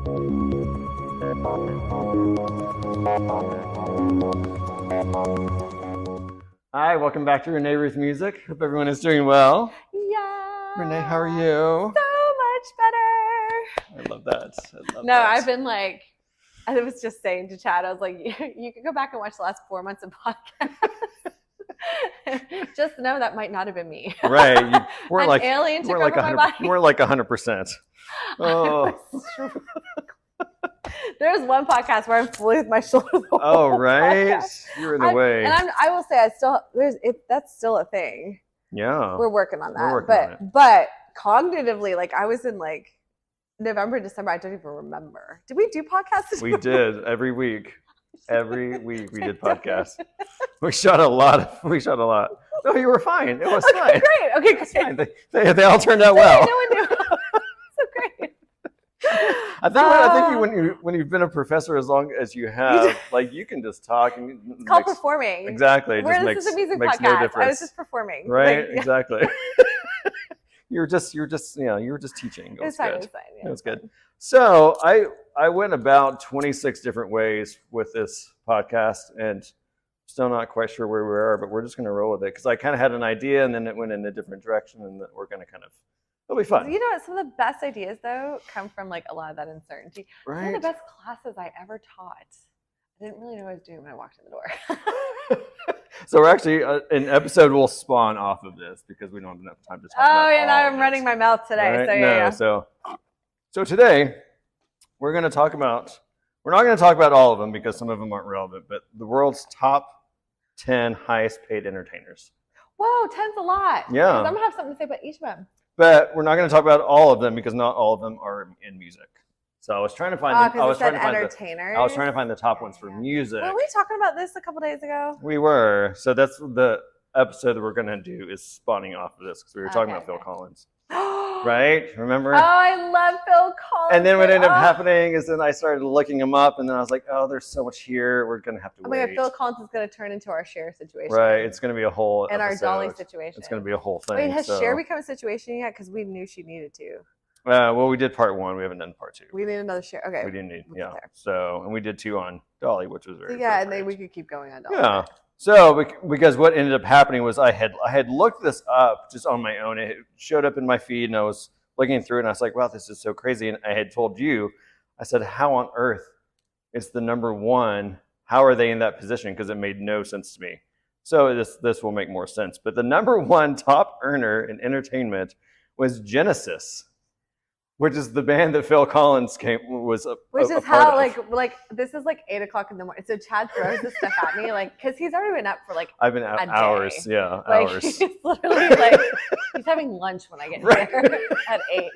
Hi, welcome back to Renee Ruth Music. Hope everyone is doing well. Yeah. Renee, how are you? So much better. I love that. I've been like, I was just saying to Chad, I was like, you could go back and watch the last 4 months of podcasts. Just know that might not have been me. Right. You weren't like alien took over my body. You weren't like 100%. Oh. There's one podcast where I'm fully with my shoulder. Oh, right. Podcast. You're in the way. And I will say, that's still a thing. Yeah. We're working on that. But cognitively, like I was in like November, December, I don't even remember. Did we do podcasts? We did every week. Every week we did podcasts. We shot a lot. No, you were fine. It was fine. Great. Okay, great. They all turned out well. No one knew. So great. I think when you've been a professor as long as you have, like you can just talk. And it's called performing. Exactly. This is a music podcast. No difference. I was just performing. Right. Like, exactly. you were just teaching. It was fine. It was good. So I went about 26 different ways with this podcast, and still not quite sure where we are, but we're just going to roll with it because I kind of had an idea, and then it went in a different direction, and we're going to it'll be fun. You know what? Some of the best ideas, though, come from like a lot of that uncertainty. Right. Some of the best classes I ever taught. I didn't really know what I was doing when I walked in the door. So we're actually an episode will spawn off of this because we don't have enough time to talk about it. Oh, yeah, now I'm running my mouth today. Right? So yeah. So today we're not going to talk about all of them because some of them aren't relevant, but the world's top 10 highest paid entertainers. Whoa, 10's a lot. Yeah. I'm going to have something to say about each of them. But we're not going to talk about all of them because not all of them are in music. So I was trying to find the top ones for music. Were we talking about this a couple days ago? We were. So that's the episode that we're going to do is spawning off of this because we were talking about Phil Collins. Right? Remember? Oh, I love Phil Collins. And then what ended up happening is then I started looking him up, and then I was like, oh, there's so much here. We're going to have to wait. Oh my God, Phil Collins is going to turn into our Cher situation. Right. It's going to be a whole and episode. our Dolly situation. It's going to be a whole thing. Wait, has Cher become a situation yet? Because we knew she needed to. Well, we did part 1. We haven't done part 2. We need another Cher. Okay. We didn't need, So, and we did 2 on Dolly, which was very and then we could keep going on Dolly. Yeah. So, because what ended up happening was I had looked this up just on my own. It showed up in my feed, and I was looking through it, and I was like, wow, this is so crazy. And I had told you, I said, how on earth is the number 1? How are they in that position? Because it made no sense to me. So this will make more sense. But the number 1 top earner in entertainment was Genesis, which is the band that Phil Collins was a Which is part how of. like this is like 8 o'clock in the morning. So Chad throws this stuff at me because he's already been up for like I've been out hours, hours. He's literally like he's having lunch when I get here at 8,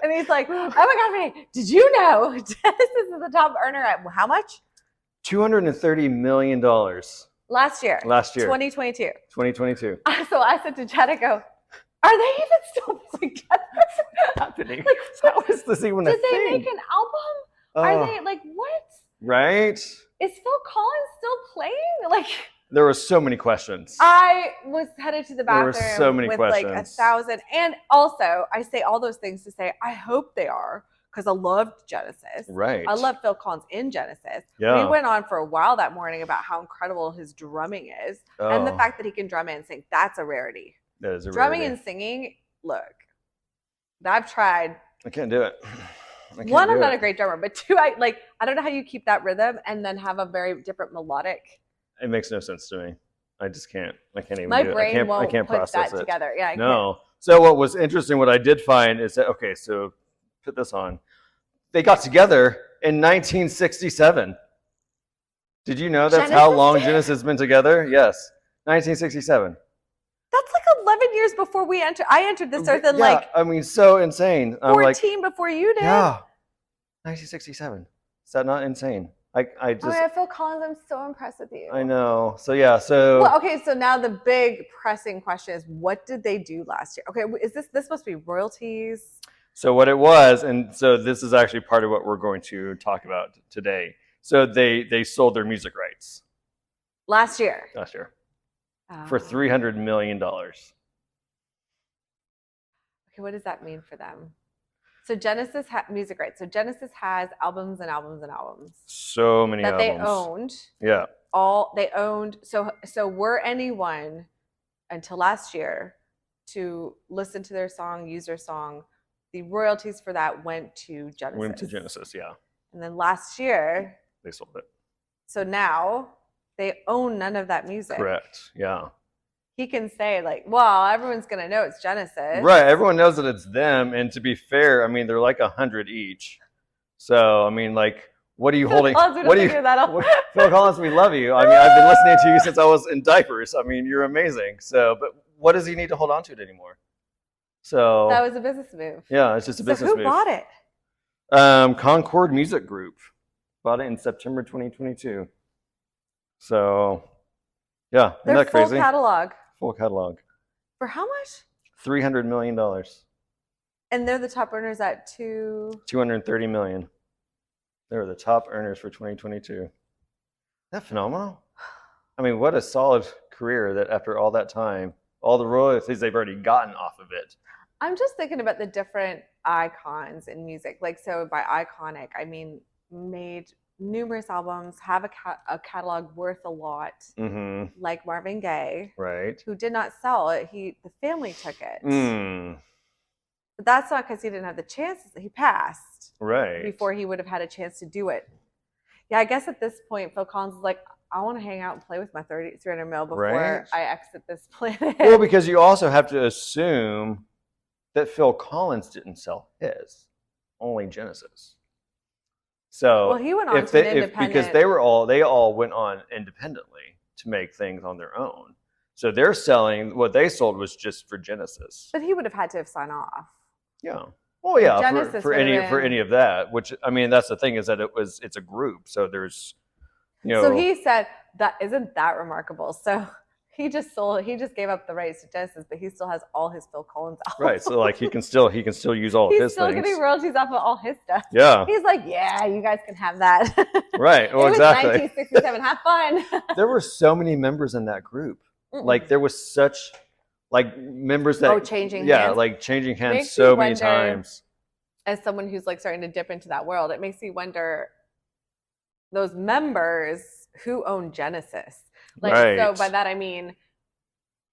and he's like, "Oh my God, Renee, did you know Genesis is the top earner at how much? $230 million last year, 2022. 2022. So I said to Chad, I go, are they even still together? What's happening? Like, how is this even a thing? Did they make an album? Are they like what? Right? Is Phil Collins still playing? Like, there were so many questions. I was headed to the bathroom. There were so many with questions. Like 1,000. And also, I say all those things to say I hope they are because I loved Genesis. Right. I love Phil Collins in Genesis. Yeah. We went on for a while that morning about how incredible his drumming is, and the fact that he can drum and sing. That's a rarity. That is a drumming rarity. And singing, look, I've tried. I can't do it. One, I'm not a great drummer, but 2, I don't know how you keep that rhythm and then have a very different melodic. It makes no sense to me. I just can't. I can't even. My brain won't I can't put process that it. together. Yeah. No. So what was interesting, what I did find is that so put this on. They got together in 1967. Did you know that's how long Genesis has been together? Yes, 1967. That's like 11 years before we entered. I entered this earth in I mean, so insane. 14 before you did. Yeah, 1967. Is that not insane? I Phil Collins, I'm so impressed with you. I know. So yeah. So well, okay. So now the big pressing question is, what did they do last year? Okay, is this supposed to be royalties? So what it was, and so this is actually part of what we're going to talk about today. So they sold their music rights last year. For $300 million. Okay, what does that mean for them? So Genesis music rights. So Genesis has albums and albums and albums So many that albums. they owned. Yeah. They owned. So were anyone until last year to listen to their song, use their song, the royalties for that went to Genesis. Went to Genesis, yeah. And then last year they sold it. So now they own none of that music. Correct. Yeah. He can say like, well, everyone's going to know it's Genesis. Right. Everyone knows that it's them. And to be fair, I mean, they're like 100 each. So, I mean, like, what are you holding? What are you, Phil Collins, we love you. I mean, I've been listening to you since I was in diapers. I mean, you're amazing. So, but what does he need to hold on to it anymore? So that was a business move. Yeah, it's just a business move. Who bought it? Concord Music Group bought it in September 2022. So, yeah, isn't that crazy? Full catalog. Full catalog. For how much? $300 million. And they're the top earners at $230 million. They're the top earners for 2022. Isn't that phenomenal? I mean, what a solid career that after all that time, all the royalties they've already gotten off of it. I'm just thinking about the different icons in music. Like, so by iconic, I mean made numerous albums, have a catalog worth a lot, like Marvin Gaye, right? Who did not sell it. The family took it. But that's not because he didn't have the chances. He passed, right, before he would have had a chance to do it. Yeah, I guess at this point, Phil Collins is like, I want to hang out and play with my 300 mil before I exit this planet. Well, because you also have to assume that Phil Collins didn't sell his, only Genesis. So well, he went on to an independent, because they all went on independently to make things on their own. So they're selling what they sold was just for Genesis. But he would have had to have signed off. Yeah. Well, yeah, for any of that. Which I mean, that's the thing is that it's a group. So there's, So he said that isn't that remarkable. So he just gave up the rights to Genesis, but he still has all his Phil Collins albums. Right. So like he can still use all of his things. He's still getting royalties off of all his stuff. Yeah. He's like, yeah, you guys can have that. Right. Well, exactly. 1967. Have fun. There were so many members in that group. Like there was such like members that changing hands. Like changing hands so many times. As someone who's like starting to dip into that world, it makes me wonder those members who own Genesis. Like, right. So by that I mean,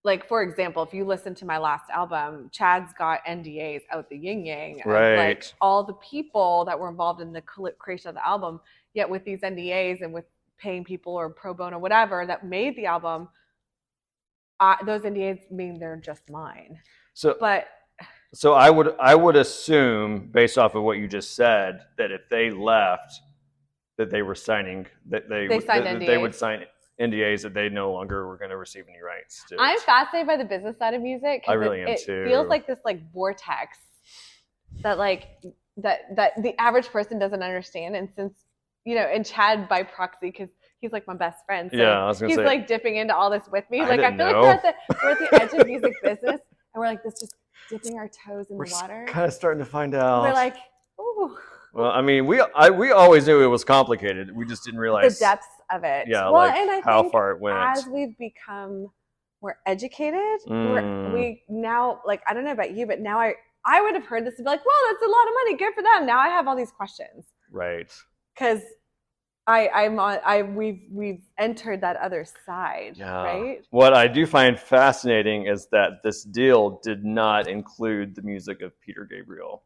like, for example, if you listen to my last album, Chad's got NDAs out the yin yang. Right. Like all the people that were involved in the creation of the album, yet with these NDAs and with paying people or pro bono, whatever, that made the album, those NDAs mean they're just mine. So I would assume, based off of what you just said, that if they left, that they were signing that they would sign NDAs that they no longer were going to receive any rights to. I'm fascinated by the business side of music. I really am too. It feels like this like vortex that the average person doesn't understand, and since and Chad by proxy because he's like my best friend. So yeah, I was gonna say, like dipping into all this with me. Like I feel like we're at the edge of music business, and we're like just dipping our toes in the water. Kind of starting to find out. We're like, ooh. Well, I mean, we always knew it was complicated. We just didn't realize the depths of it. Yeah, well, like and I how think far it went. As we've become more educated, we now like I don't know about you, but now I would have heard this and be like, well, that's a lot of money. Good for them. Now I have all these questions. Right. Because we've entered that other side, right? What I do find fascinating is that this deal did not include the music of Peter Gabriel.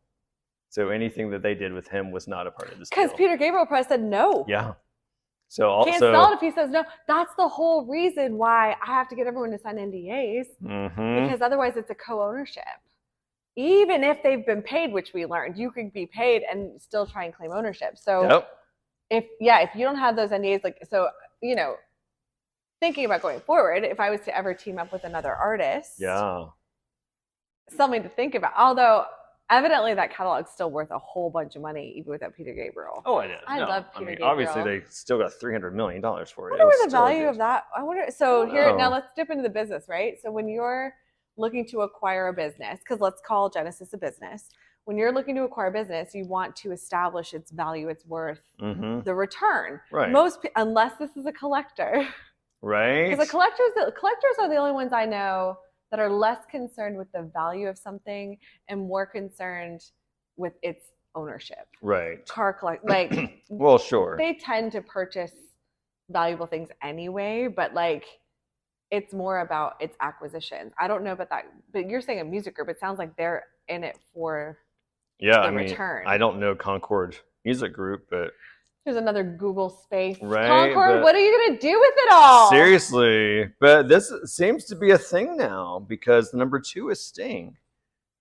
So anything that they did with him was not a part of this deal. Because Peter Gabriel probably said no. Yeah. So also can't sell it if he says no. That's the whole reason why I have to get everyone to sign NDAs. Because otherwise it's a co-ownership. Even if they've been paid, which we learned, you could be paid and still try and claim ownership. So if you don't have those NDAs, like, so, thinking about going forward, if I was to ever team up with another artist, something to think about. Although evidently that catalog's still worth a whole bunch of money, even without Peter Gabriel. Oh, I did. I love Peter Gabriel. Obviously they still got $300 million for it. I wonder what the value of that. I wonder. So now let's dip into the business, right? So when you're looking to acquire a business, because let's call Genesis a business. When you're looking to acquire a business, you want to establish its value, its worth, the return. Right. Unless this is a collector. Right. Because collectors are the only ones I know that are less concerned with the value of something and more concerned with its ownership. Right. Car collect like Well, sure. they tend to purchase valuable things anyway, but like it's more about its acquisitions. I don't know about that, but you're saying a music group. It sounds like they're in it for Yeah, the I mean, return. I don't know Concord Music Group, but There's another Google space. Right, Concord, but- what are you gonna do with it all? seriously, but this seems to be a thing now because the number 2 is Sting,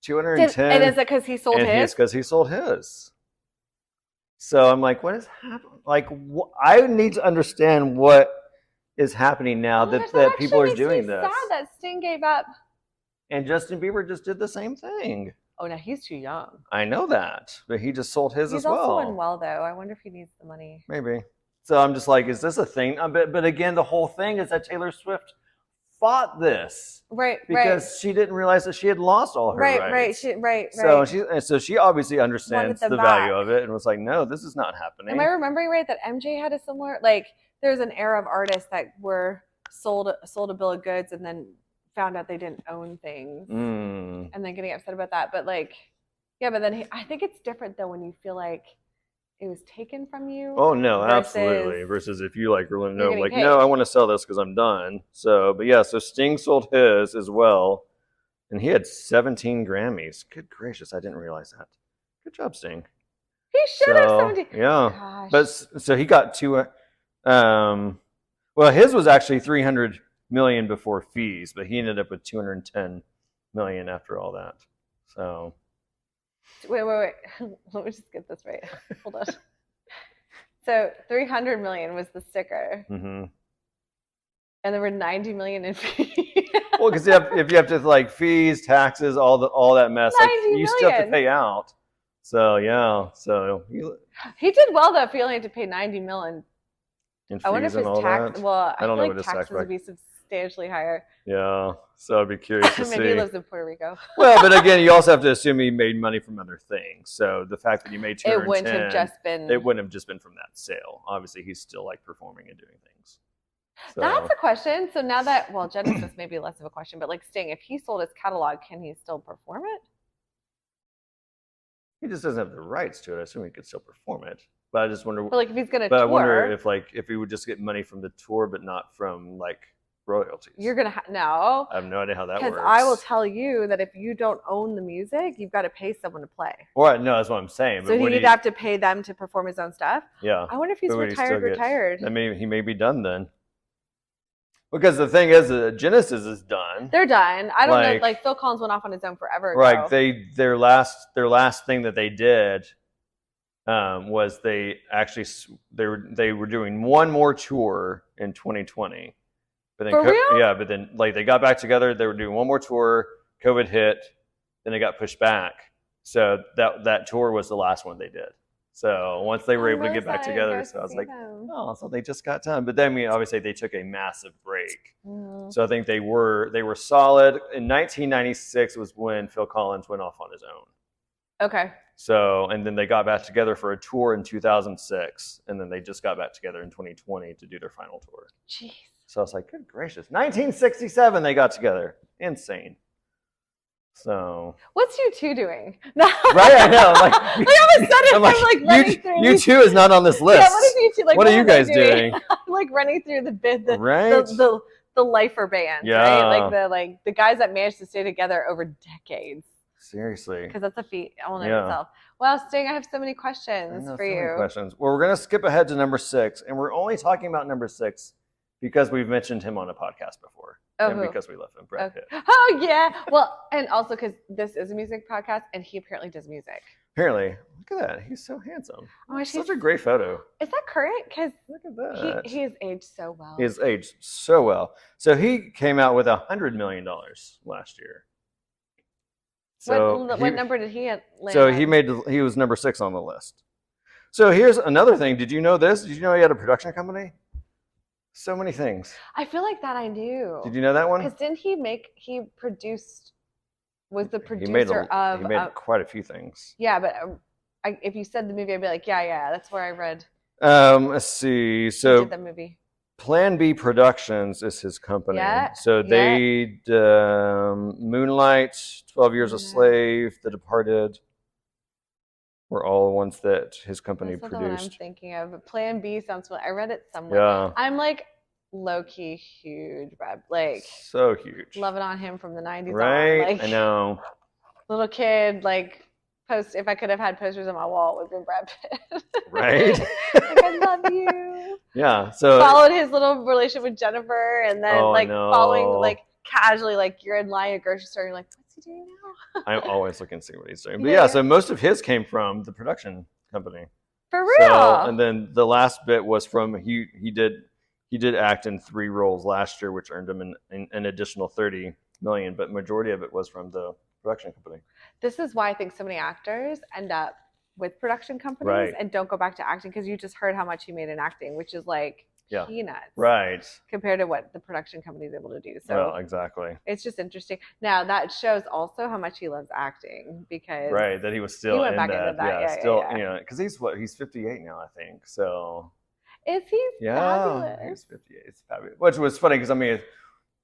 210. And is it because he sold and his? it's because he sold his. So I'm like, what is happening? Like, I need to understand what is happening now Oh, that people are makes doing me this. sad that Sting gave up. And Justin Bieber just did the same thing. Oh no, he's too young. I know that, but he just sold his He's as well. also unwell though. I wonder if he needs the money. Maybe. So I'm just like, is this a thing? But again, the whole thing is that Taylor Swift fought this Right, because she didn't realize that she had lost all her rights. right. So she obviously understands them the value back. of it and was like, no, this is not happening. Am I remembering right that MJ had a similar like? There's an era of artists that were sold a bill of goods and then found out they didn't own things Mm. and then getting upset about that. But like, yeah, but then I think it's different though when you feel like it was taken from you. Oh no, versus absolutely. Versus if you like really know, getting like, paid. no, I want to sell this because I'm done. So, but yeah, so Sting sold his as well, and he had 17 Grammys. Good gracious, I didn't realize that. Good job, Sting. He should have So, 17. yeah. Gosh. But so he got two. Well, his was actually 300 million before fees, but he ended up with 210 million after all that. So wait. Let me just get this right. Hold on. So 300 million was the sticker, mhm. and there were 90 million in fees. Well, because if you have to like fees, taxes, all that mess, like 90 you still have to million. pay out. So yeah, He did well though. If he only had to pay 90 million, in I wonder if fees and his all tax. that. Well, I don't feel know like what his tax taxes would bracket- be substantially higher. Yeah, so I'd be curious to Maybe see. he lives in Puerto Rico. Well, but again, you also have to assume he made money from other things. So the fact that he made 210, It wouldn't have just been. it wouldn't have just been from that sale. Obviously, he's still like performing and doing things. So, That's a question. So now that, well, Genesis may be less of a question, but like Sting, if he sold his catalog, can he still perform it? he just doesn't have the rights to it. I assume he could still perform it. But I just wonder. But like if he's gonna But I tour, wonder if he would just get money from the tour, but not from like royalties. you're gonna no. I have no idea how that Because works. I will tell you that if you don't own the music, you've got to pay someone to play. Well, no, that's what I'm saying. So But he'd have to pay them to perform his own stuff. yeah. I wonder if he's But would he still retired. get- I mean, he may be done then. Because the thing is, Genesis is done. They're done. I don't know. Like- Like Phil Collins went off on his own forever ago. Right. Their last thing that they did was they actually they were doing one more tour in 2020. But then For real? Yeah, but then like they got back together. They were doing one more tour. COVID hit. Then it got pushed back. So that tour was the last one they did. So once they were able to get back together, so I was like, oh, so they just got done. But then, I mean, obviously they took a massive break. So I think they were solid. In 1996 was when Phil Collins went off on his own. Okay. So, and then they got back together for a tour in 2006, and then they just got back together in 2020 to do their final tour. Jeez. So I was like, good gracious. 1967 they got together. Insane. So What's you two doing? No. right, I know. Like I all of a sudden, I'm like running through. you these- two is not on this list. Yeah, what is you two like? what are you am I guys doing? I'm like running through the Right? the lifer bands, Yeah. right? Like the guys that managed to stay together over decades. Seriously. Because that's a feat all in Yeah. itself. Well, Sting, I have so many I questions know, for so many you. questions. Well, we're going to skip ahead to number 6, and we're only talking about number 6 because we've mentioned him on a podcast before, Oh, and who? because we love him, Brad Okay. Pitt. Oh yeah. Well, and also because this is a music podcast, and he apparently does music. Apparently, look at that. He's so handsome. Oh, Such a great photo. is that current? Because Look at that. he has aged so well. He has aged so well. So he came out with $100 million last year. So what number did he land So on? he was number 6 on the list. So here's another thing. Did you know this? Did you know he had a production company? So many things. I feel like that I knew. Did you know that one? Because didn't he produced, was the He made producer of, he made quite a few things. yeah, but if you said the movie, I'd be like, yeah, that's where I read. Let's see. He So did that movie. Plan B Productions is his company. Yeah, So they Moonlight, 12 Years a Yeah. Slave, The Departed. were all ones that his company That's not the one I'm produced. thinking of. But Plan B sounds familiar. I read it somewhere. Yeah, I'm like low key huge Brad. Like so huge. loving on him from the 90s Right? on. Like I know. little kid, like post. If I could have had posters on my wall, it would have been Brad Pitt. Right? Like I love you. Yeah. So Followed his little relationship with Jennifer, and then Oh, like no. following like casually, like you're in line at grocery store, you're like, what's he doing now? I'm always looking to see what he's doing. But Yeah, yeah, yeah. so most of his came from the production company. For real. So, and then the last bit was from he did act in 3 roles last year, which earned him an additional $30 million. But majority of it was from the production company. This is why I think so many actors end up with production companies Right. and don't go back to acting, because you just heard how much he made in acting, which is like Yeah. peanuts Right. compared to what the production company is able to do. So Well, exactly. it's just interesting. Now that shows also how much he loves acting, because Right. That he was still went in back that. into that. Yeah, still, yeah. you know, because he's 58 now, I think. So Is he yeah, fabulous? he's 58. It's fabulous. Which was funny because I mean,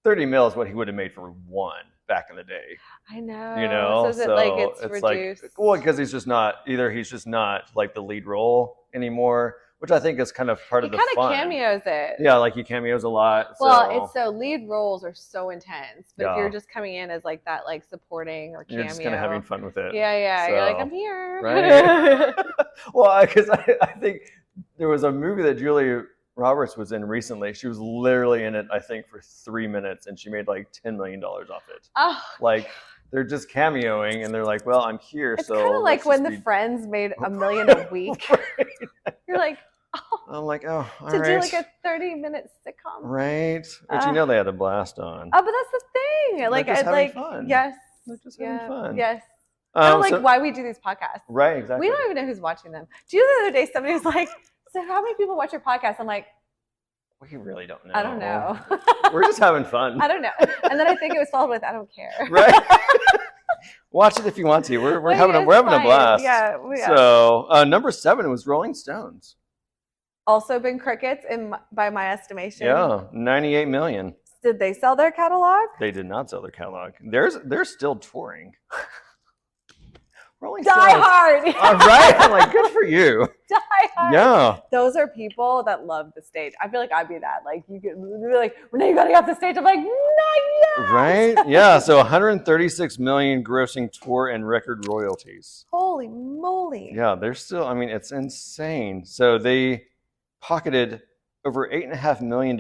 30 mil is what he would have made for one back in the day. I know. You know, So is it like it's like, reduced? well, because he's just not like the lead role anymore, which I think is kind of part He of the kind fun. of cameos it. Yeah, like he cameos a lot. Well, it's so lead roles are so intense, but if Yeah. you're just coming in as like that, like supporting or cameo, you're just kind of having fun with it. yeah, you're like, So, I'm here. right? Well, because I think there was a movie that Julia Roberts was in recently. She was literally in it, I think, for 3 minutes, and she made like $10 million off it. Oh, Like they're just cameoing, and they're like, "Well, I'm here." it's so kind of like let's when just the be- Friends made $1 million a week. You're like, oh, I'm like, "Oh, all to right." do like a 30-minute sitcom. Right, which you know they had a blast on. Oh, but that's the thing. Like, just I having like, fun. yes, They're just having fun. yes. Kind of like So- why we do these podcasts. right, exactly. We don't even know who's watching them. Do you know the other day somebody was like, so how many people watch your podcast? I'm like, We really don't know. I don't know. We're just having fun. I don't know. And then I think it was followed with, I don't care. Right. Watch it if you want to. We're Well, having yeah, a it's blast. fine. Yeah. So number 7 was Rolling Stones. Also been crickets by my estimation. Yeah, 98 million. Did they sell their catalog? They did not sell their catalog. They're still touring. Rolling Die Stones. Hard. All right. I'm like, good for you. Die Hard. Yeah. Those are people that love the stage. I feel like I'd be that. Like you could be like, when you gotta get off the stage, I'm like, not yet. Right? Yeah. So 136 million grossing tour and record royalties. Holy moly. Yeah, they're still, I mean, it's insane. So they pocketed over $8.5 million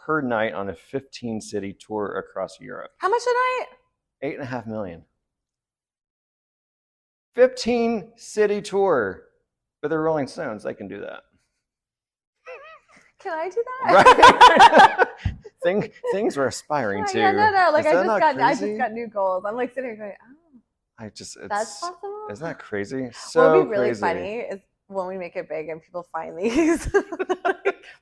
per night on a 15-city tour across Europe. How much a night? $8.5 million. 15-city tour. But they're Rolling Stones. They can do that. Can I do that? Right? Things we're aspiring to. Yeah, no. Like Is I that just not crazy? got new goals. I'm like sitting here going, oh, that's possible. Isn't that crazy? So What would be really crazy. funny is when we make it big and people find these.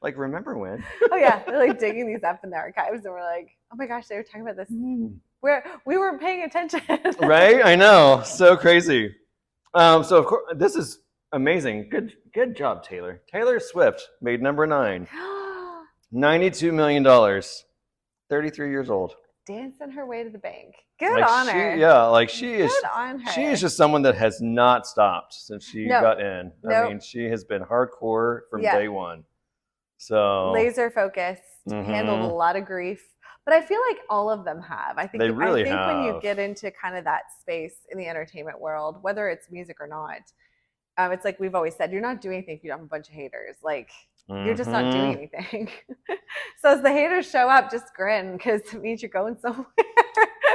Like, remember when? Oh yeah, they're like digging these up in the archives, and we're like, oh my gosh, they were talking about this. We weren't paying attention. Right? I know. So crazy. So of course, this is amazing. Good job, Taylor. Taylor Swift made number 9. $92 million. 33 years old. Dancing her way to the bank. Good Like on her. Yeah, like she is. Good on her. She is just someone that has not stopped since she No. got in. I Nope. mean, she has been hardcore from Yeah. day one. So laser focused, Mhm. handled a lot of grief. But I feel like all of them have. I think They really when you have. get into kind of that space in the entertainment world, whether it's music or not, it's like we've always said, you're not doing anything if you don't have a bunch of haters. Like you're just not doing Mhm. anything. So as the haters show up, just grin because it means you're going somewhere.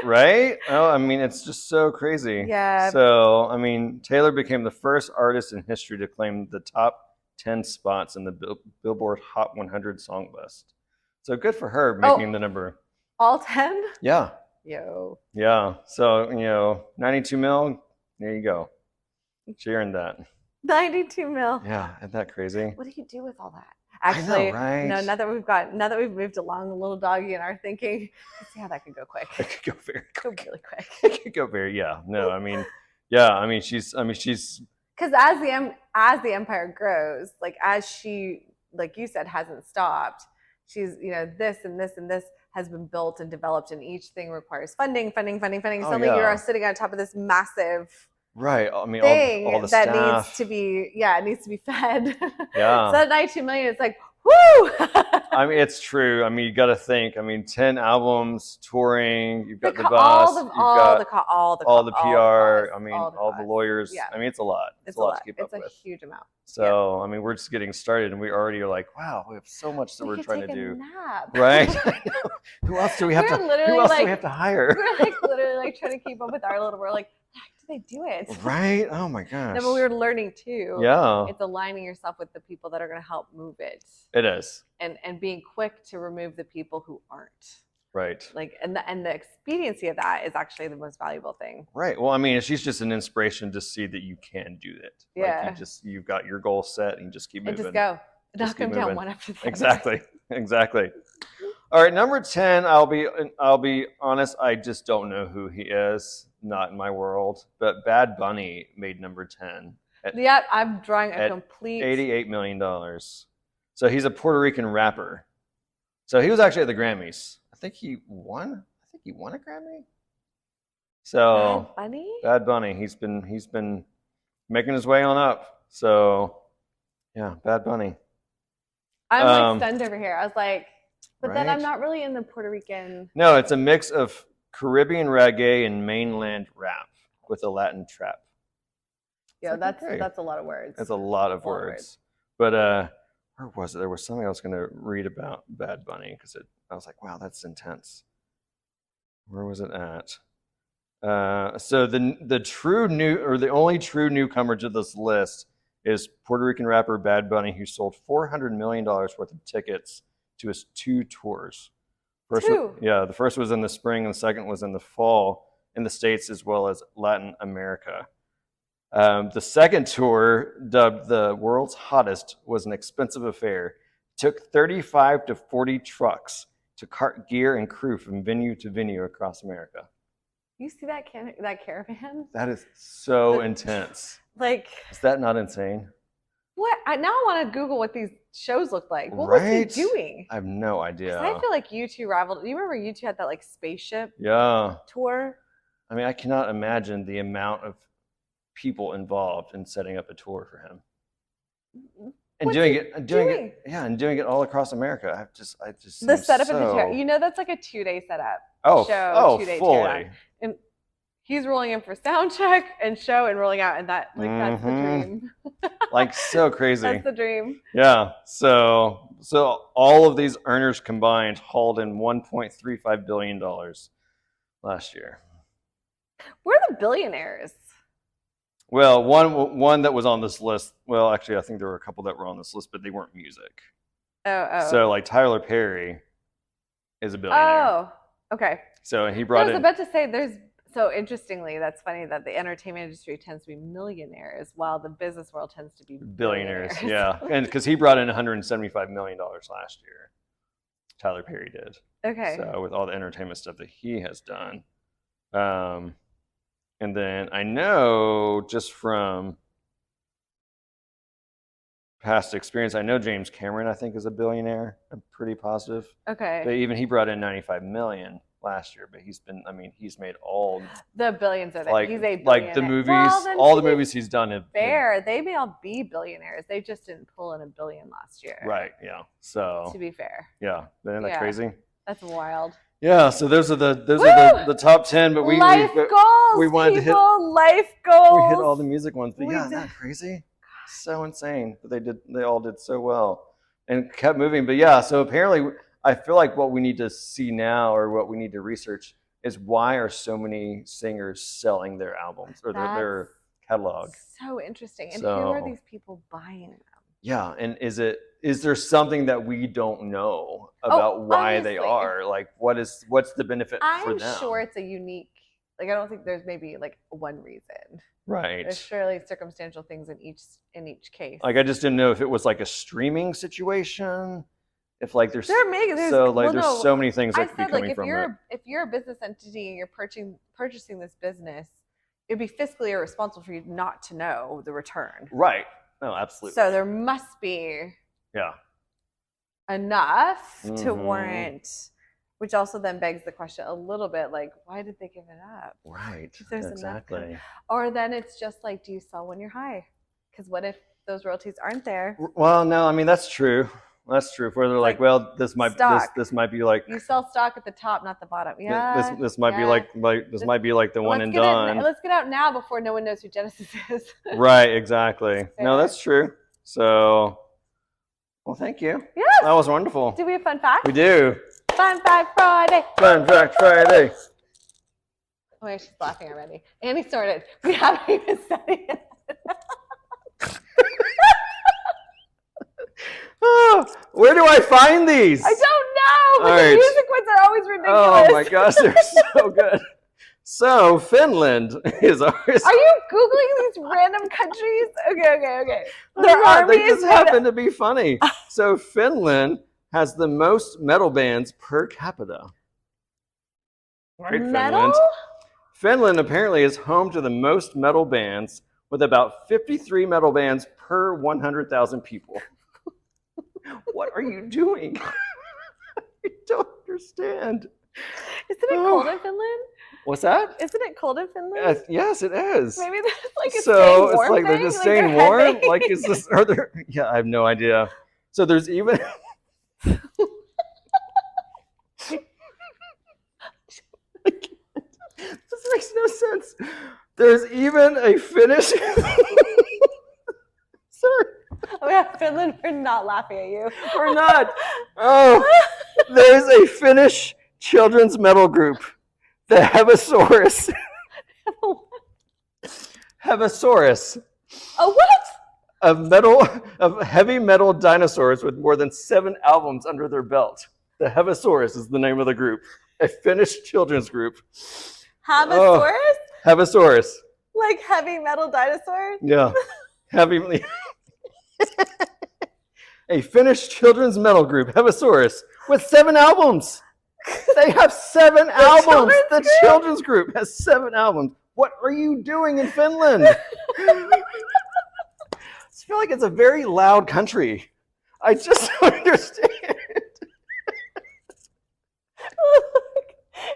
Right? Oh, I mean, it's just so crazy. Yeah. So, I mean, Taylor became the first artist in history to claim the top 10 spots in the Billboard Hot 100 song list. So good for her making the number. All 10? Yeah. Yo. Yeah. So, 92 mil, there you go. She earned that. 92 mil. Yeah. Isn't that crazy? What do you do with all that? I know, Actually, right? no, now that we've moved along a little doggy in our thinking, let's see how that could go quick. It could go very Go quick. really quick. It could go very, yeah. No, I mean, yeah. I mean, she's Because as the empire grows, like as she, like you said, hasn't stopped, she's this and this and this has been built and developed, and each thing requires funding. Oh, Suddenly yeah. you're sitting on top of this massive Right. I mean, thing all the that staff. needs to be, it needs to be fed. Yeah. So that 19 million, it's like, whoo! I mean, it's true. I mean, you got to think. I mean, 10 albums, touring. You've got the bus. all the PR. costs, I mean, all the lawyers. Yeah. I mean, it's a lot. It's a lot to keep up it's a with. huge amount. So, I mean, we're just getting started, and we already are like, wow, we have so much that we're could trying take to a do. nap. Right? Who else do we have to? Who else do we have to hire? We're like literally like trying to keep up with our little. We're like, how do they do it? Right? Oh my gosh. No, but we were learning too. Yeah. It's aligning yourself with the people that are going to help move it. It is. And being quick to remove the people who aren't. Right. Like, and the expediency of that is actually the most valuable thing. Right. Well, I mean, she's just an inspiration to see that you can do it. Yeah. Like you've got your goal set and you just keep moving. And just go. Knock them down moving. one after the other. Exactly. Exactly. All right, number 10. I'll be honest. I just don't know who he is. Not in my world. But Bad Bunny made number 10. I'm drawing a complete $88 million. So he's a Puerto Rican rapper. So he was actually at the Grammys. I think he won a Grammy. So Bad Bunny? Bad Bunny. He's been making his way on up. So yeah, Bad Bunny. I'm like stunned over here. I was like, but then Right? I'm not really in the Puerto Rican. No, it's a mix of Caribbean reggae and mainland rap with a Latin trap. Yeah, It's like, that's okay. that's a lot of words. That's a lot of words. But where was it? There was something I was going to read about Bad Bunny because I was like, wow, that's intense. Where was it at? So the only true newcomer to this list is Puerto Rican rapper Bad Bunny, who sold $400 million worth of tickets to his 2 tours. The first was in the spring, and the second was in the fall in the States as well as Latin America. The second tour, dubbed the world's hottest, was an expensive affair. It took 35 to 40 trucks to cart gear and crew from venue to venue across America. You see that caravan? That is so intense. Like, is that not insane? What? Now I want to Google what these shows look like. What Right? was he doing? I have no idea. I feel like U2 rivaled. Do you remember U2 had that like spaceship tour? I mean, I cannot imagine the amount of people involved in setting up a tour for him. And doing it all across America. I just the setup of the tour. You know, that's like a 2-day setup. Oh, 2-day fully. And he's rolling in for sound check and show and rolling out, and that's the dream. Like so crazy. That's the dream. Yeah. So all of these earners combined hauled in $1.35 billion last year. We're the billionaires. Well, one that was on this list. Well, actually, I think there were a couple that were on this list, but they weren't music. Oh. So like Tyler Perry is a billionaire. Oh, okay. So he brought in. I was about to say so interestingly, that's funny that the entertainment industry tends to be millionaires while the business world tends to be billionaires. Yeah. And because he brought in $175 million last year. Tyler Perry did. Okay. So with all the entertainment stuff that he has done. And then I know just from past experience, I know James Cameron, I think, is a billionaire. I'm pretty positive. Okay. But even he brought in $95 million last year, but he's made all the billions of it. Like, he's a billionaire. like the movies, all the movies he's done have they may all be billionaires. They just didn't pull in $1 billion last year. Right. Yeah. So to be fair. Yeah. Isn't that crazy? That's wild. Yeah, so those are the top 10, but we wanted to hit life goals. We hit all the music ones, but isn't that crazy? So insane. But they all did so well and kept moving. But yeah, so apparently I feel like what we need to see now, or what we need to research, is why are so many singers selling their albums or their catalog? So interesting. And who are these people buying them? Yeah, and is there something that we don't know about why they are? Like, what's the benefit for them? I'm sure it's a unique. Like, I don't think there's maybe like one reason. Right. There's surely circumstantial things in each case. Like, I just didn't know if it was like a streaming situation. If like there's so many things that could be coming from it. If you're a business entity and you're purchasing this business, it'd be fiscally irresponsible for you not to know the return. Right. No, absolutely. So there must be enough to warrant Which also then begs the question a little bit, like, why did they give it up? Right. There's Exactly. Or then it's just like, do you sell when you're high? Because what if those royalties aren't there? Well, no, I mean that's true. That's true. Where they're like, well, this might be like you sell stock at the top, not the bottom. Yeah. this might be like this might be like the one and done. Let's get out now before no one knows who Genesis is. Right. Exactly. No, that's true. So, well, thank you. Yes. That was wonderful. Do we have fun facts? We do. Fun Fact Friday. Fun Fact Friday. Oh my gosh, she's laughing already. Annie started. We haven't even said it yet. Oh, where do I find these? I don't know, but All the right. music ones are always ridiculous. Oh my gosh, they're so good. So Finland is ours. Are you Googling these random countries? Okay. They just happen to be funny. So Finland has the most metal bands per capita. Right, metal? Finland apparently is home to the most metal bands with about 53 metal bands per 100,000 people. What are you doing? I don't understand. Isn't it cold in Finland? What's that? Isn't it cold in Finland? Yes, it is. Maybe that's like a So staying warm it's like thing? they're just staying warm. heavy? Like, is this? Are there? Yeah, I have no idea. So there's even. This makes no sense. There's even a Finnish. Sorry. Oh yeah, Finland, we're not laughing at you. We're not. Oh, there's a Finnish children's metal group, the Hevasaurus. Hevasaurus. Oh, what? Of heavy metal dinosaurs with more than 7 albums under their belt. The Hevasaurus is the name of the group. A Finnish children's group. Hevasaurus? Oh, Hevasaurus. Like heavy metal dinosaurs? Yeah. Heavy. A Finnish children's metal group, Hevasaurus, with 7 albums. They have 7 albums. The children's group has 7 albums. What are you doing in Finland? I feel like it's a very loud country. I just don't understand.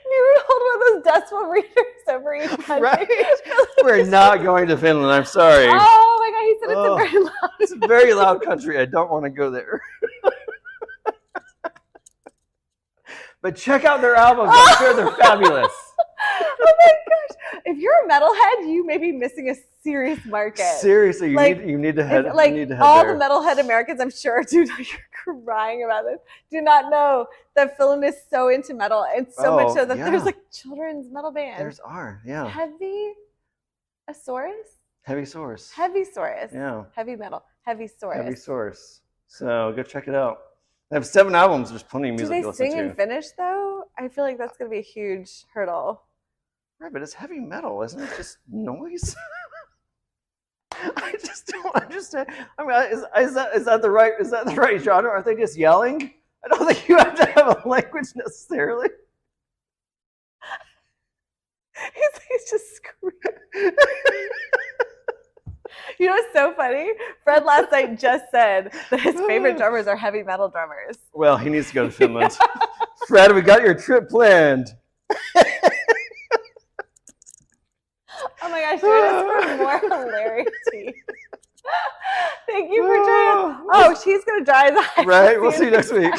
You would hold one of those decimal readers over each country. Right? We're not going to Finland. I'm sorry. Oh my god, he said it's a very loud. It's a very loud country. I don't want to go there. But check out their albums. I'm sure they're fabulous. Oh my gosh. If you're a metalhead, you may be missing a serious market. Seriously, you Like, need to head. Like you need to head all there. the metalhead Americans, I'm sure, dude, you're crying about this. Do not know that Finland is so into metal, and so much so that there's like children's metal bands. Yeah. Heavy-saurus? Heavysaurus. Heavy-saurus. Yeah. Heavy metal. Heavy-saurus. Heavysaurus. So go check it out. They have 7 albums. There's plenty of Do music they to listen sing to. in Finnish though? I feel like that's gonna be a huge hurdle. Right, but it's heavy metal, isn't it? Just noise. I just don't understand. I mean, is that the right genre? Are they just yelling? I don't think you have to have a language necessarily. He's just screaming. You know what's so funny? Fred last night just said that his favorite drummers are heavy metal drummers. Well, he needs to go to Finland. Fred, we got your trip planned. Oh my gosh, join us for more hilarity. Thank you for joining us. Oh, she's going to dry his eyes. Right, we'll see you next week.